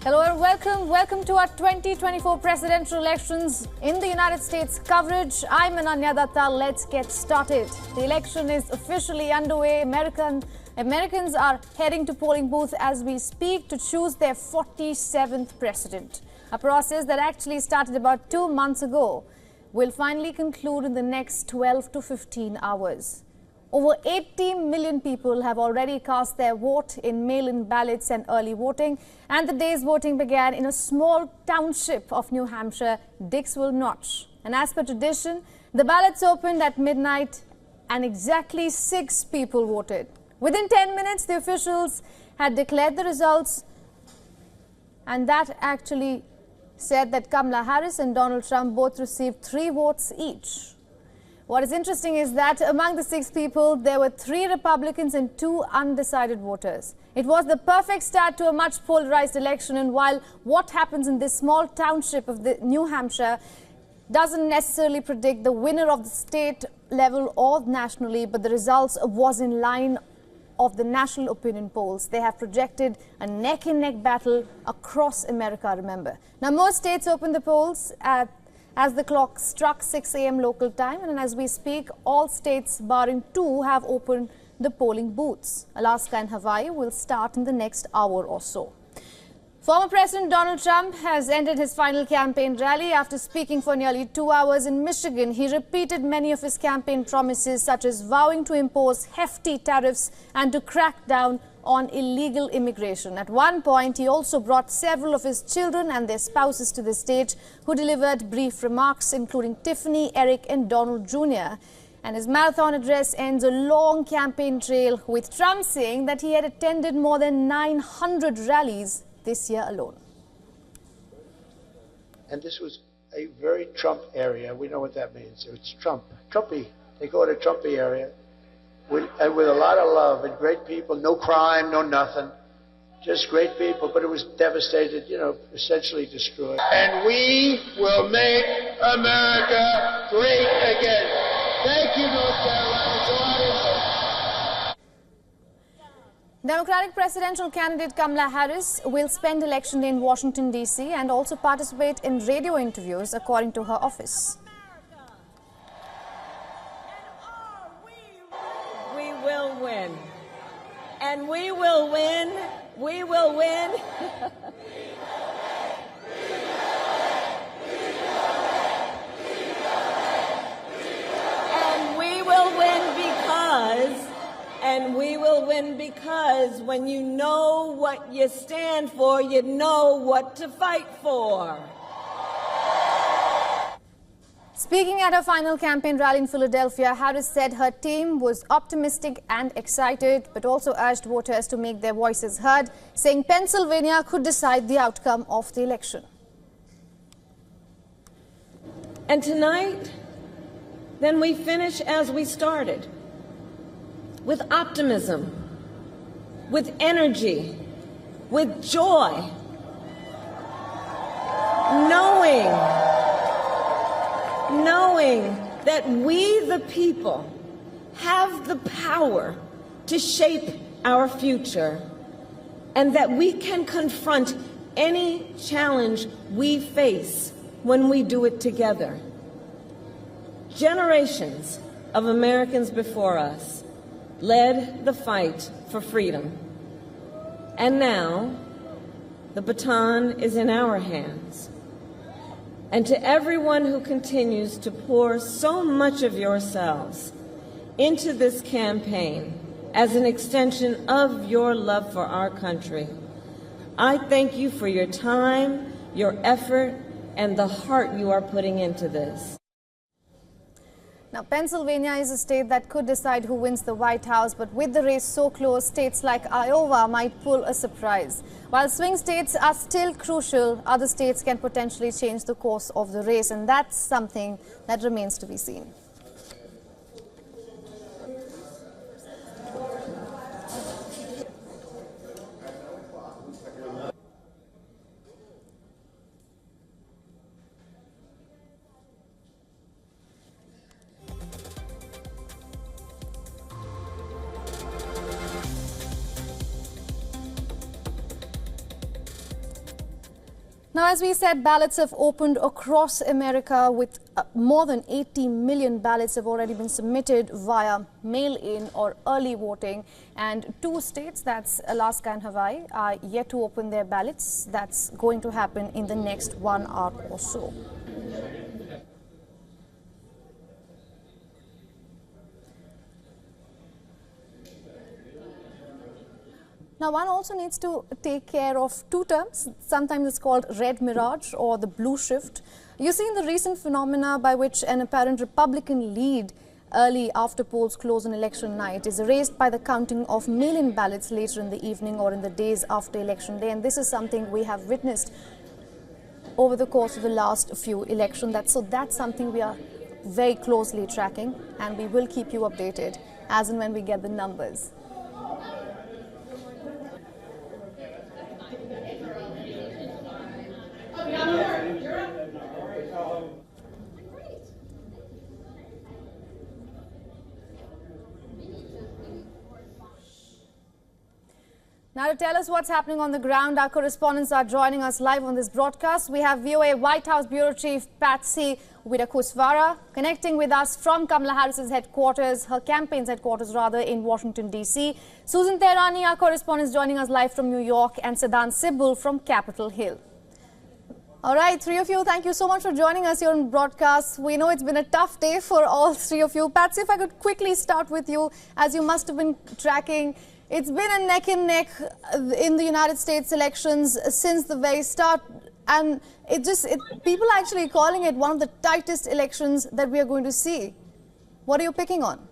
Hello and welcome to our 2024 presidential elections in the United States coverage. I'm Ananya Datta. Let's get started. The election is officially underway. Americans are heading to polling booths as we speak to choose their 47th president. A process that actually started about 2 months ago will finally conclude in the next 12 to 15 hours. Over 80 million people have already cast their vote in mail-in ballots and early voting, and the day's voting began in a small township of New Hampshire, Dixville Notch. And as per tradition, the ballots opened at midnight and exactly 6 people voted. Within 10 minutes, the officials had declared the results, and that actually said that Kamala Harris and Donald Trump both received 3 votes each. What is interesting is that among the 6 people, there were 3 Republicans and 2 undecided voters. It was the perfect start to a much polarized election, and while what happens in this small township of New Hampshire doesn't necessarily predict the winner of the state level or nationally, but the results was in line of the national opinion polls. They have projected a neck-and-neck battle across America, remember. Now, most states opened the polls as the clock struck 6 a.m. local time, and as we speak, all states barring 2 have opened the polling booths. Alaska and Hawaii will start in the next hour or so. Former President Donald Trump has ended his final campaign rally after speaking for nearly 2 hours in Michigan. He repeated many of his campaign promises, such as vowing to impose hefty tariffs and to crack down on illegal immigration. At one point, he also brought several of his children and their spouses to the stage, who delivered brief remarks, including Tiffany, Eric, and Donald Jr. And his marathon address ends a long campaign trail, with Trump saying that he had attended more than 900 rallies this year alone. And this was a very Trump area. We know what that means. It's Trump. Trumpy. They call it a Trumpy area. With a lot of love and great people, no crime, no nothing, just great people, but it was devastated, essentially destroyed. And we will make America great again. Thank you, North Carolina. Go out and vote. Democratic presidential candidate Kamala Harris will spend election day in Washington, D.C. and also participate in radio interviews, according to her office. We will win. And we will win. We will win. And we will win because when you know what you stand for, you know what to fight for. Speaking at her final campaign rally in Philadelphia, Harris said her team was optimistic and excited, but also urged voters to make their voices heard, saying Pennsylvania could decide the outcome of the election. And tonight, then we finish as we started, with optimism, with energy, with joy, knowing that we, the people, have the power to shape our future, and that we can confront any challenge we face when we do it together. Generations of Americans before us led the fight for freedom, and now the baton is in our hands. And to everyone who continues to pour so much of yourselves into this campaign as an extension of your love for our country, I thank you for your time, your effort, and the heart you are putting into this. Now, Pennsylvania is a state that could decide who wins the White House, but with the race so close, states like Iowa might pull a surprise. While swing states are still crucial, other states can potentially change the course of the race, and that's something that remains to be seen. Now, as we said, ballots have opened across America with more than 80 million ballots have already been submitted via mail-in or early voting. And 2 states, that's Alaska and Hawaii, are yet to open their ballots. That's going to happen in the next 1 hour or so. Now, one also needs to take care of 2 terms. Sometimes it's called red mirage or the blue shift. You've seen the recent phenomena by which an apparent Republican lead early after polls close on election night is erased by the counting of mail-in ballots later in the evening or in the days after election day. And this is something we have witnessed over the course of the last few elections. So that's something we are very closely tracking, and we will keep you updated as and when we get the numbers. Now, to tell us what's happening on the ground, our correspondents are joining us live on this broadcast. We have VOA White House Bureau Chief Patsy Widakuswara connecting with us from Kamala Harris's headquarters, her campaign's headquarters rather, in Washington, D.C. Susan Tehrani, our correspondent, is joining us live from New York, and Sadan Sibul from Capitol Hill. All right, 3 of you, thank you so much for joining us here on broadcast. We know it's been a tough day for all 3 of you. Patsy, if I could quickly start with you, as you must have been tracking. It's been a neck and neck in the United States elections since the very start, and people are actually calling it one of the tightest elections that we are going to see. What are you picking on?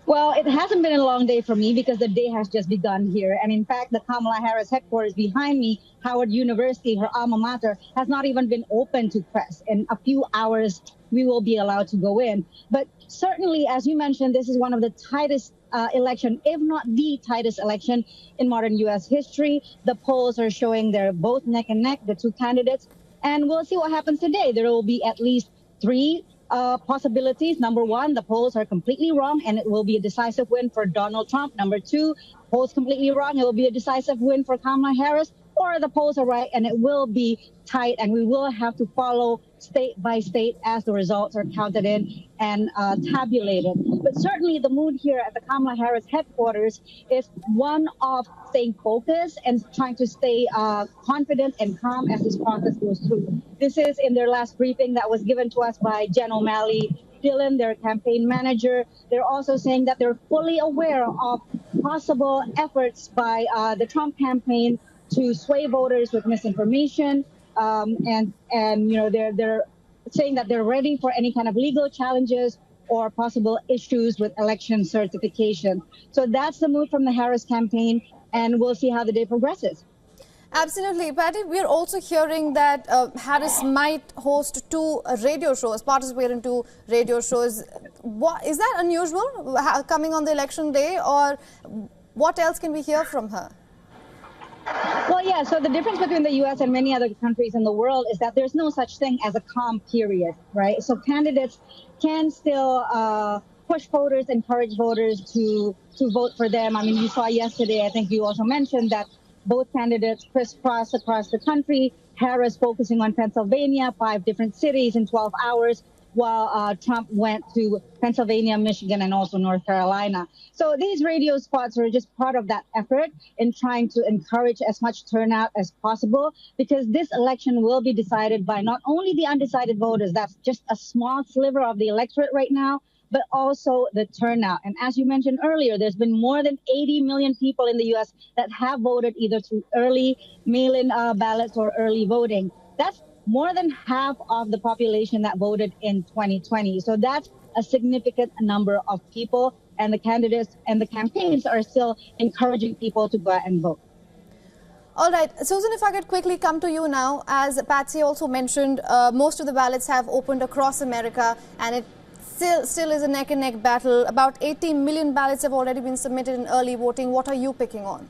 Well, it hasn't been a long day for me because the day has just begun here. And in fact, the Kamala Harris headquarters behind me, Howard University, her alma mater, has not even been open to press. In a few hours, we will be allowed to go in. But certainly, as you mentioned, this is one of the tightest election, if not the tightest election in modern U.S. history. The polls are showing they're both neck and neck, the 2 candidates. And we'll see what happens today. There will be at least 3 possibilities. Number 1, the polls are completely wrong and it will be a decisive win for Donald Trump. Number 2, polls completely wrong, it will be a decisive win for Kamala Harris. Or the polls are right and it will be tight, and we will have to follow state by state as the results are counted in and tabulated. But certainly the mood here at the Kamala Harris headquarters is one of staying focused and trying to stay confident and calm as this process goes through. This is in their last briefing that was given to us by Jen O'Malley Dillon, their campaign manager. They're also saying that they're fully aware of possible efforts by the Trump campaign to sway voters with misinformation, and you know they're saying that they're ready for any kind of legal challenges or possible issues with election certification. So that's the mood from the Harris campaign, and we'll see how the day progresses. Absolutely. Patty, we're also hearing that Harris might host 2 radio shows, participate in 2 radio shows. Is that unusual coming on the election day, or what else can we hear from her? Well, yeah, so the difference between the U.S. and many other countries in the world is that there's no such thing as a calm period, right? So candidates can still push voters, encourage voters to vote for them. I mean, you saw yesterday, I think you also mentioned that both candidates crisscross across the country. Harris focusing on Pennsylvania, 5 different cities in 12 hours, while Trump went to Pennsylvania, Michigan, and also North Carolina. So these radio spots are just part of that effort in trying to encourage as much turnout as possible, because this election will be decided by not only the undecided voters, that's just a small sliver of the electorate right now, but also the turnout. And as you mentioned earlier, there's been more than 80 million people in the U.S. that have voted either through early mail-in ballots or early voting. That's more than half of the population that voted in 2020. So that's a significant number of people, and the candidates and the campaigns are still encouraging people to go out and vote. All right, Susan, if I could quickly come to you now. As Patsy also mentioned, most of the ballots have opened across America, and it still is a neck-and-neck battle. About 80 million ballots have already been submitted in early voting. What are you picking on?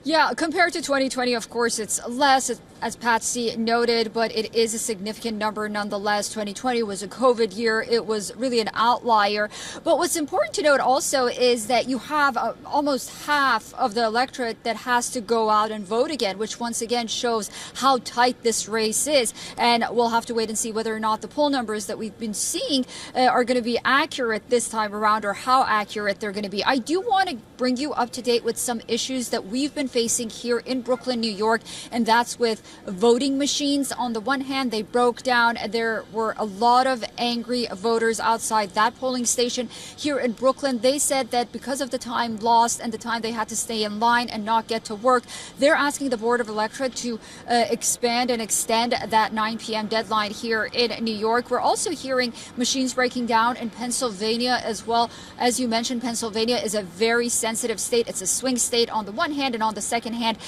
Yeah, compared to 2020, of course, it's less, as Patsy noted, but it is a significant number nonetheless. 2020 was a COVID year. It was really an outlier. But what's important to note also is that you have almost half of the electorate that has to go out and vote again, which once again shows how tight this race is. And we'll have to wait and see whether or not the poll numbers that we've been seeing are going to be accurate this time around, or how accurate they're going to be. I do want to bring you up to date with some issues that we've been facing here in Brooklyn, New York, and that's with voting machines. On the one hand, they broke down. There were a lot of angry voters outside that polling station here in Brooklyn. They said that because of the time lost and the time they had to stay in line and not get to work, they're asking the Board of Electorate to expand and extend that 9 p.m. deadline here in New York. We're also hearing machines breaking down in Pennsylvania as well. As you mentioned, Pennsylvania is a very sensitive state. It's a swing state on the one hand, and on the second hand,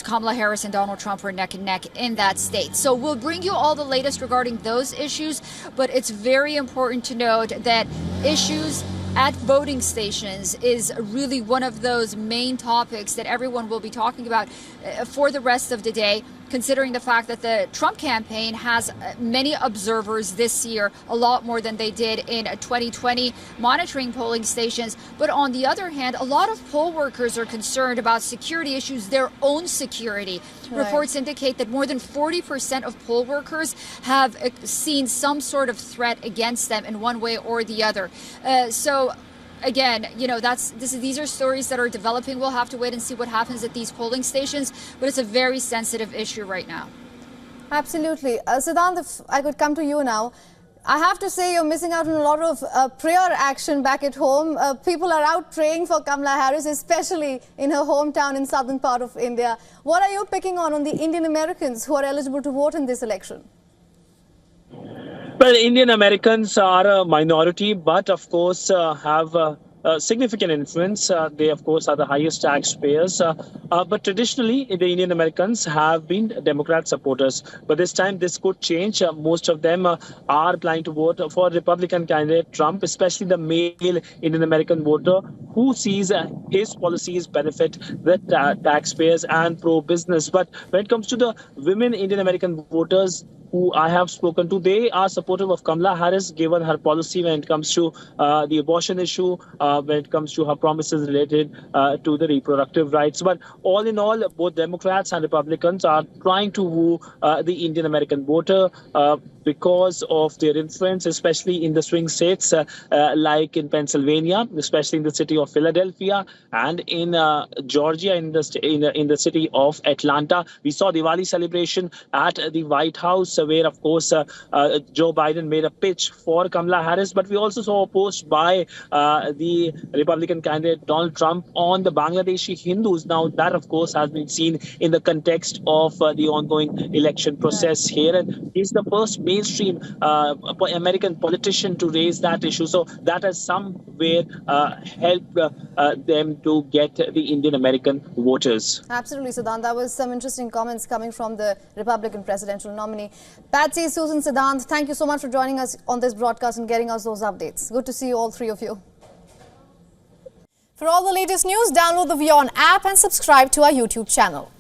Kamala Harris and Donald Trump were neck and neck in that state. So we'll bring you all the latest regarding those issues, but it's very important to note that issues at voting stations is really one of those main topics that everyone will be talking about for the rest of the day, considering the fact that the Trump campaign has many observers this year, a lot more than they did in 2020, monitoring polling stations. But on the other hand, a lot of poll workers are concerned about security issues, their own security. Right. Reports indicate that more than 40% of poll workers have seen some sort of threat against them in one way or the other. So again, you know, these are stories that are developing. We'll have to wait and see what happens at these polling stations, but it's a very sensitive issue right now. Absolutely. Siddhant, if I could come to you now. I have to say you're missing out on a lot of prayer action back at home. People are out praying for Kamala Harris, especially in her hometown in southern part of India. What are you picking on the Indian Americans who are eligible to vote in this election? Well, Indian Americans are a minority, but of course have significant influence. They, of course, are the highest taxpayers. But traditionally, the Indian Americans have been Democrat supporters. But this time, this could change. Most of them are planning to vote for Republican candidate Trump, especially the male Indian American voter who sees his policies benefit the taxpayers and pro-business. But when it comes to the women Indian American voters who I have spoken to, they are supportive of Kamala Harris, given her policy when it comes to the abortion issue, when it comes to her promises related to the reproductive rights. But all in all, both Democrats and Republicans are trying to woo the Indian American voter because of their influence, especially in the swing states like in Pennsylvania, especially in the city of Philadelphia, and in Georgia, in the city of Atlanta. We saw Diwali celebration at the White House, where, of course, Joe Biden made a pitch for Kamala Harris. But we also saw a post by the Republican candidate Donald Trump on the Bangladeshi Hindus. Now, that, of course, has been seen in the context of the ongoing election process here. And he's the first mainstream American politician to raise that issue. So that has somewhere helped them to get the Indian American voters. Absolutely, Siddhant. That was some interesting comments coming from the Republican presidential nominee. Patsy, Susan, Siddhant, thank you so much for joining us on this broadcast and getting us those updates. Good to see you, all three of you. For all the latest news, download the WION app and subscribe to our YouTube channel.